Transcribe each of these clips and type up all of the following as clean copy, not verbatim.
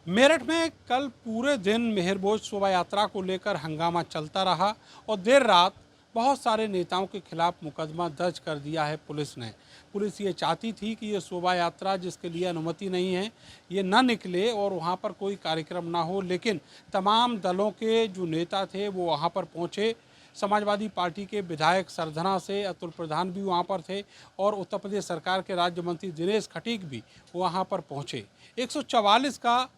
मेरठ में कल पूरे दिन मेहरभोज शोभा यात्रा को लेकर हंगामा चलता रहा और देर रात बहुत सारे नेताओं के खिलाफ मुकदमा दर्ज कर दिया है पुलिस ने। पुलिस ये चाहती थी कि ये शोभा यात्रा जिसके लिए अनुमति नहीं है ये न निकले और वहाँ पर कोई कार्यक्रम ना हो, लेकिन तमाम दलों के जो नेता थे वो वहाँ पर पहुँचे। समाजवादी पार्टी के विधायक सरधना से अतुल प्रधान भी वहाँ पर थे और उत्तर प्रदेश सरकार के राज्य मंत्री दिनेश खटीक भी वहाँ पर पहुँचे। 144 का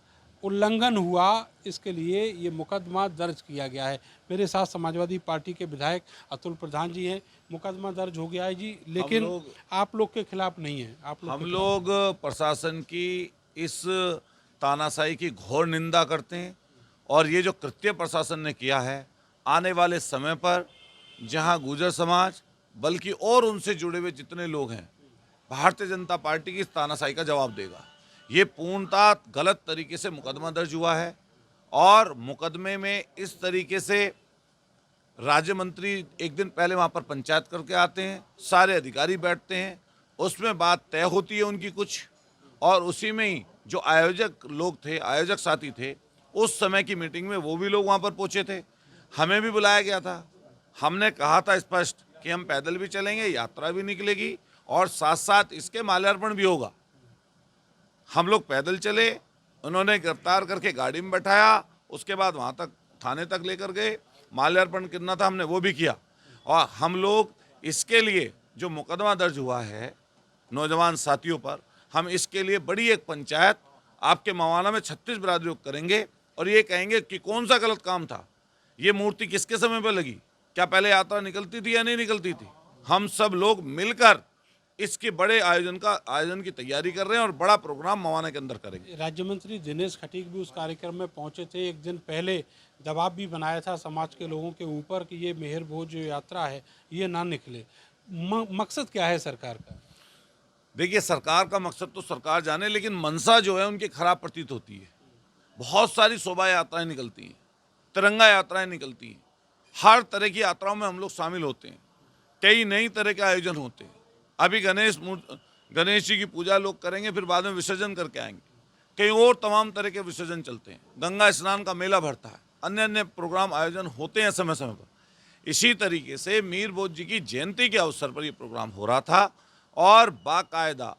उल्लंघन हुआ, इसके लिए ये मुकदमा दर्ज किया गया है। मेरे साथ समाजवादी पार्टी के विधायक अतुल प्रधान जी हैं। मुकदमा दर्ज हो गया है जी, लेकिन आप लोग के खिलाफ नहीं है। हम लोग प्रशासन की इस तानाशाही की घोर निंदा करते हैं और ये जो कृत्य प्रशासन ने किया है, आने वाले समय पर जहां गुर्जर समाज बल्कि और उनसे जुड़े हुए जितने लोग हैं, भारतीय जनता पार्टी की इस तानाशाही का जवाब देगा। ये पूर्णतः गलत तरीके से मुकदमा दर्ज हुआ है और मुकदमे में इस तरीके से राज्य मंत्री एक दिन पहले वहाँ पर पंचायत करके आते हैं, सारे अधिकारी बैठते हैं, उसमें बात तय होती है उनकी कुछ, और उसी में ही जो आयोजक लोग थे, आयोजक साथी थे, उस समय की मीटिंग में वो भी लोग वहाँ पर पहुँचे थे। हमें भी बुलाया गया था। हमने कहा था स्पष्ट कि हम पैदल भी चलेंगे, यात्रा भी निकलेगी और साथ साथ इसके माल्यार्पण भी होगा। हम लोग पैदल चले, उन्होंने गिरफ्तार करके गाड़ी में बैठाया, उसके बाद वहाँ तक थाने तक लेकर गए, माल्यार्पण करना था हमने वो भी किया। और हम लोग इसके लिए जो मुकदमा दर्ज हुआ है नौजवान साथियों पर, हम इसके लिए बड़ी एक पंचायत आपके मवाना में 36 बिरादरियों को करेंगे और ये कहेंगे कि कौन सा गलत काम था, ये मूर्ति किसके समय पर लगी, क्या पहले यात्रा निकलती थी या नहीं निकलती थी। हम सब लोग मिलकर इसके बड़े आयोजन की तैयारी कर रहे हैं और बड़ा प्रोग्राम मवाना के अंदर करेंगे। राज्य मंत्री दिनेश खटीक भी उस कार्यक्रम में पहुंचे थे। एक दिन पहले दबाव भी बनाया था समाज के लोगों के ऊपर कि ये मेहरभोज जो यात्रा है ये ना निकले। मकसद क्या है सरकार का? देखिए, सरकार का मकसद तो सरकार जाने, लेकिन मनसा जो है उनकी खराब प्रतीत होती है। बहुत सारी शोभा यात्राएं निकलती हैं, तिरंगा यात्राएं निकलती हैं, हर तरह की यात्राओं में हम लोग शामिल होते हैं, कई नई तरह के आयोजन होते हैं। अभी गणेश जी की पूजा लोग करेंगे, फिर बाद में विसर्जन करके आएंगे, कई और तमाम तरह के विसर्जन चलते हैं, गंगा स्नान का मेला भरता है, अन्य अन्य प्रोग्राम आयोजन होते हैं समय समय पर। इसी तरीके से मीर भोज जी की जयंती के अवसर पर यह प्रोग्राम हो रहा था और बाकायदा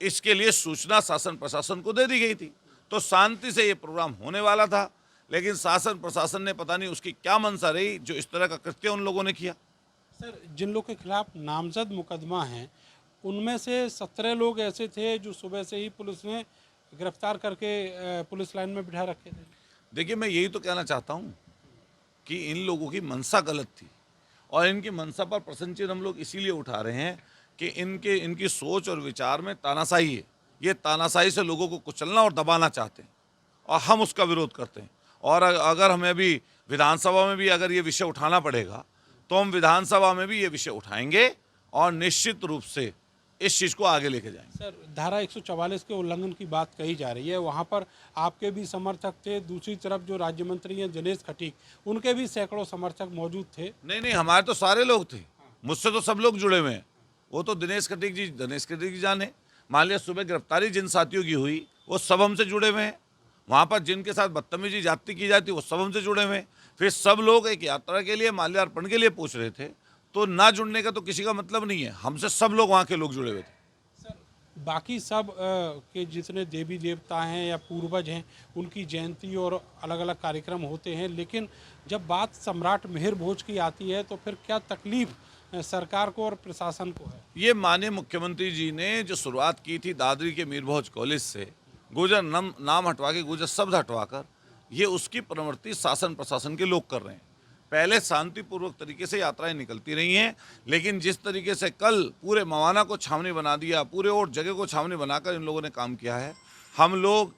इसके लिए सूचना शासन प्रशासन को दे दी गई थी, तो शांति से ये प्रोग्राम होने वाला था। लेकिन शासन प्रशासन ने पता नहीं उसकी क्या मंशा रही जो इस तरह का कृत्य उन लोगों ने किया। सर, जिन लोग के खिलाफ नामजद मुकदमा है उनमें से 17 लोग ऐसे थे जो सुबह से ही पुलिस ने गिरफ्तार करके पुलिस लाइन में बिठा रखे थे। देखिए, मैं यही तो कहना चाहता हूँ कि इन लोगों की मंशा गलत थी और इनकी मंशा पर प्रश्नचिन्ह हम लोग इसीलिए उठा रहे हैं कि इनकी सोच और विचार में तानाशाही है। ये तानाशाही से लोगों को कुचलना और दबाना चाहते हैं और हम उसका विरोध करते हैं। और अगर हमें अभी विधानसभा में भी अगर ये विषय उठाना पड़ेगा तो हम विधानसभा में भी ये विषय उठाएंगे और निश्चित रूप से इस चीज़ को आगे लेके जाएंगे। सर, धारा 144 के उल्लंघन की बात कही जा रही है, वहाँ पर आपके भी समर्थक थे, दूसरी तरफ जो राज्य मंत्री हैं दिनेश खटीक, उनके भी सैकड़ों समर्थक मौजूद थे। नहीं, हमारे तो सारे लोग थे, मुझसे तो सब लोग जुड़े हुए हैं। वो तो दिनेश खटीक जी जाने। मान लिया सुबह गिरफ्तारी जिन साथियों की हुई वो सब हमसे जुड़े हुए हैं, वहाँ पर जिनके साथ बदतमीजी जाति की जाती वो सब हमसे जुड़े हुए हैं। फिर सब लोग एक यात्रा के लिए माल्यार्पण के लिए पूछ रहे थे, तो ना जुड़ने का तो किसी का मतलब नहीं है। हमसे सब लोग वहाँ के लोग जुड़े हुए थे। सर, बाकी सब के जितने देवी देवता हैं या पूर्वज हैं उनकी जयंती और अलग अलग कार्यक्रम होते हैं, लेकिन जब बात सम्राट मेहर भोज की आती है तो फिर क्या तकलीफ सरकार को और प्रशासन को है? ये माननीय मुख्यमंत्री जी ने जो शुरुआत की थी दादरी के मीर भोज कॉलेज से, गुर्जर नाम हटवा के गुर्जर शब्द हटवाकर, ये उसकी प्रवृत्ति शासन प्रशासन के लोग कर रहे हैं। पहले शांतिपूर्वक तरीके से यात्राएं निकलती रही हैं, लेकिन जिस तरीके से कल पूरे मवाना को छावनी बना दिया, पूरे और जगह को छावनी बनाकर इन लोगों ने काम किया है, हम लोग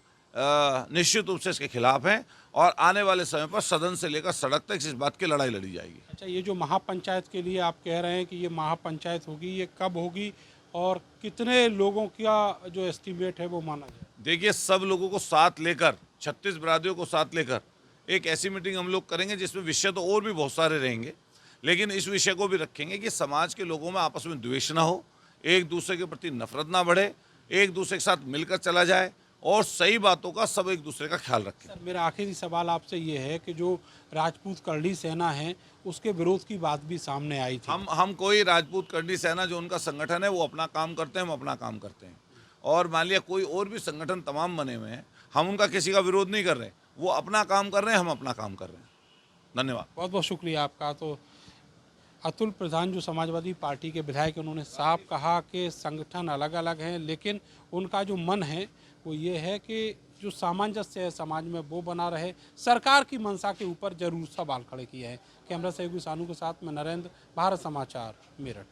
निश्चित रूप से इसके खिलाफ हैं और आने वाले समय पर सदन से लेकर सड़क तक इस बात की लड़ाई लड़ी जाएगी। अच्छा, ये जो महापंचायत के लिए आप कह रहे हैं कि ये महापंचायत होगी, ये कब होगी और कितने लोगों का जो एस्टिमेट है वो माना जाए? देखिए, सब लोगों को साथ लेकर, 36 बिरादरियों को साथ लेकर एक ऐसी मीटिंग हम लोग करेंगे जिसमें विषय तो और भी बहुत सारे रहेंगे, लेकिन इस विषय को भी रखेंगे कि समाज के लोगों में आपस में द्वेष ना हो, एक दूसरे के प्रति नफरत ना बढ़े, एक दूसरे के साथ मिलकर चला जाए और सही बातों का सब एक दूसरे का ख्याल रखें। सर, मेरा आखिरी सवाल आपसे ये है कि जो राजपूत करड़ी सेना है उसके विरोध की बात भी सामने आई थी। हम कोई राजपूत करनी सेना जो उनका संगठन है वो अपना काम करते हैं, हम अपना काम करते हैं। और मान लिया कोई और भी संगठन तमाम बने हुए हैं, हम उनका किसी का विरोध नहीं कर रहे, वो अपना काम कर रहे हैं, हम अपना काम कर रहे हैं। धन्यवाद। बहुत बहुत शुक्रिया आपका। तो अतुल प्रधान जो समाजवादी पार्टी के विधायक, उन्होंने साफ कहा कि संगठन अलग अलग हैं, लेकिन उनका जो मन है वो ये है कि जो सामंजस्य है समाज में वो बना रहे। सरकार की मंशा के ऊपर जरूर सवाल खड़े किए हैं। कैमरा सहयोगी सानू के साथ मैं नरेंद्र, भारत समाचार, मेरठ।